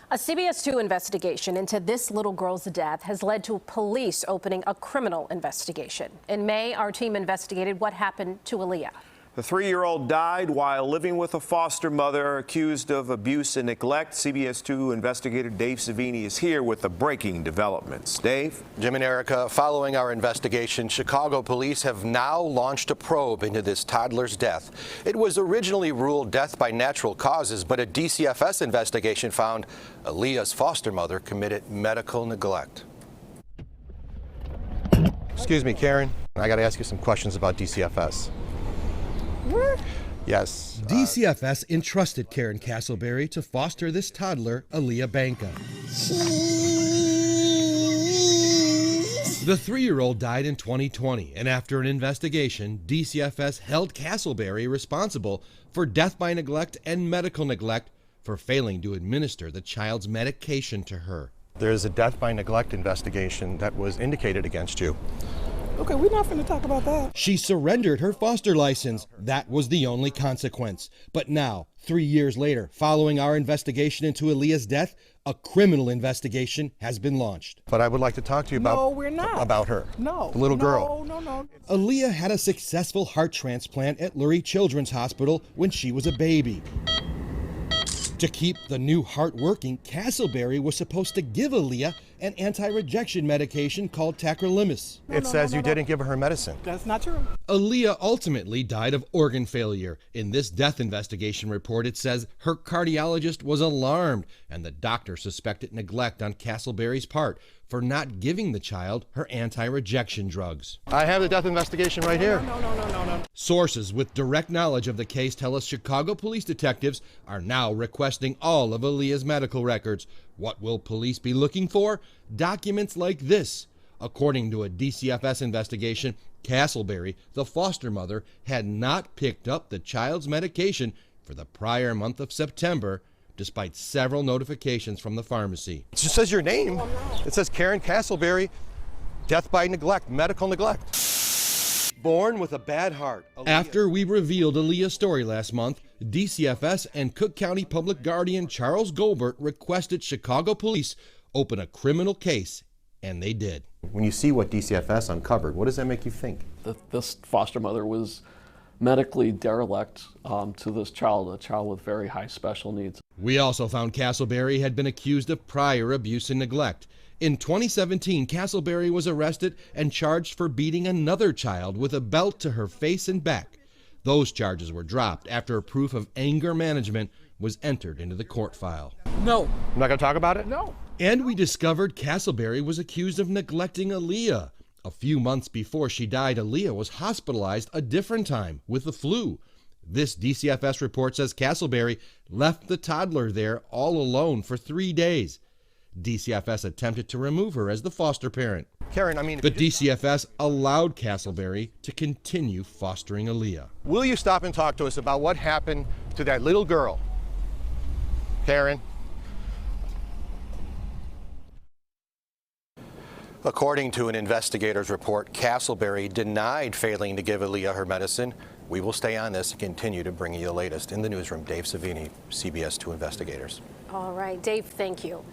A CBS 2 investigation into this little girl's death has led to police opening a criminal investigation. In May, our team investigated what happened to Aaliyah. The 3-year-old died while living with a foster mother accused of abuse and neglect. CBS 2 investigator Dave Savini is here with the breaking developments. Dave? Jim and Erica, following our investigation, Chicago police have now launched a probe into this toddler's death. It was originally ruled death by natural causes, but a DCFS investigation found Aaliyah's foster mother committed medical neglect. Excuse me, Karen. I got to ask you some questions about DCFS. What? Yes. DCFS entrusted Karen Castleberry to foster this toddler, Aaliyah Benka. The 3-year-old died in 2020, and after an investigation, DCFS held Castleberry responsible for death by neglect and medical neglect for failing to administer the child's medication to her. There's a death by neglect investigation that was indicated against you. Okay, we're not finna talk about that. She surrendered her foster license. That was the only consequence. But now, 3 years later, following our investigation into Aaliyah's death, a criminal investigation has been launched. But I would like to talk to you about, No, we're not. About her. No. The little girl. No. Aaliyah had a successful heart transplant at Lurie Children's Hospital when she was a baby. To keep the new heart working, Castleberry was supposed to give Aaliyah an anti-rejection medication called tacrolimus. It says you didn't give her medicine. That's not true. Aaliyah ultimately died of organ failure. In this death investigation report, it says her cardiologist was alarmed and the doctor suspected neglect on Castleberry's part for not giving the child her anti-rejection drugs. I have the death investigation right here. No. Sources with direct knowledge of the case tell us Chicago police detectives are now requesting all of Aaliyah's medical records. What will police be looking for? Documents like this. According to a DCFS investigation, Castleberry, the foster mother, had not picked up the child's medication for the prior month of September, despite several notifications from the pharmacy. It just says your name. It says Karen Castleberry, death by neglect, medical neglect. Born with a bad heart. After we revealed Aaliyah's story last month, DCFS and Cook County Public Guardian Charles Goldberg requested Chicago police open a criminal case, and they did. When you see what DCFS uncovered, what does that make you think? This foster mother was medically derelict to this child, a child with very high special needs. We also found Castleberry had been accused of prior abuse and neglect. In 2017, Castleberry was arrested and charged for beating another child with a belt to her face and back. Those charges were dropped after a proof of anger management was entered into the court file. No. I'm not going to talk about it? No. And we discovered Castleberry was accused of neglecting Aaliyah. A few months before she died, Aaliyah was hospitalized a different time with the flu. This DCFS report says Castleberry left the toddler there all alone for 3 days. DCFS attempted to remove her as the foster parent. Karen, But DCFS allowed Castleberry to continue fostering Aaliyah. will you stop and talk to us about what happened to that little girl? Karen? According to an investigator's report, Castleberry denied failing to give Aaliyah her medicine. We will stay on this and continue to bring you the latest. In the newsroom, Dave Savini, CBS 2 Investigators. All right, Dave, thank you.